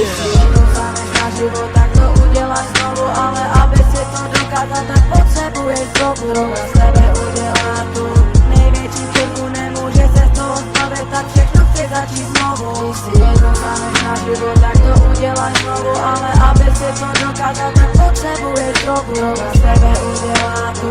Jednou staneš na život, tak to uděláš znovu, ale aby si to dokázal, tak potřebuješ drogu. Droga z tebe udělá tu největší chvilku, nemůže se z toho zbavit, tak všechno chci začít znovu. Když si jednou staneš na život, tak to uděláš znovu, ale aby si to dokázal, tak potřebuješ drogu. Droga z tebe udělá tu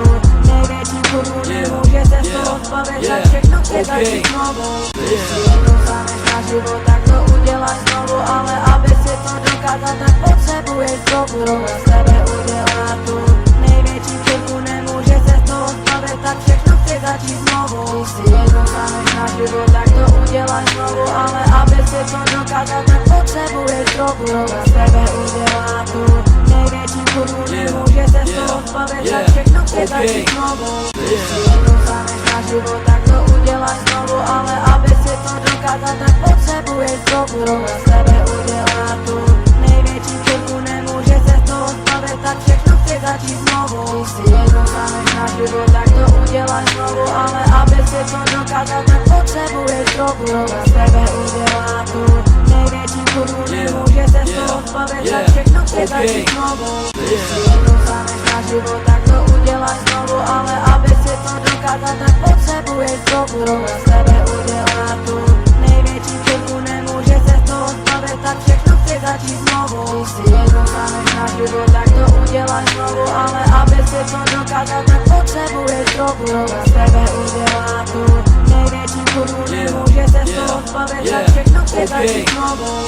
největší chvilku, nemůže se z toho zbavit, tak všechno chci začít znovu. Když si jednou staneš na život, tak to uděláš znovu, ale aby si to dokázal, tak potřebuješ drogu. Droga z tebe udělá tu největší chvilku, nemůže se z toho zbavit, tak všechno chci začít znovu. Když si jednou staneš na život, tak to uděláš znovu, ale aby si to dokázal, tak potřebuješ drogu. Droga z tebe udělá tu největší chvilku, nemůže se z toho zbavit, tak všechno chci začít znovu. Když si jednou staneš na život, tak to uděláš znovu, ale aby si to dokázal, tak potřebuješ drogu. Droga z tebe udělá tu největší chvilku, nemůže se z toho zbavit, tak všechno chci začít znovu. Když si jednou staneš na život, tak to uděláš znovu, ale aby si to dokázal, tak potřebuješ drogu. Droga z tebe udělá tu největší chvilku, nemůže se z toho zbavit, tak všechno chci začít znovu. Když si jednou staneš na život, tak to uděláš znovu, ale aby si to dokázal, tak potřebuješ drogu. Droga z tebe udělá tu největší chvilku, nemůže se z toho zbavit, tak všechno chci začít znovu. Když si jednou staneš na život, tak to uděláš znovu, ale aby si to dokázal, tak potřebuješ drogu. Droga z tebe udělá tu největší chvilku, nemůže se z toho zbavit, tak všechno chci začít znovu.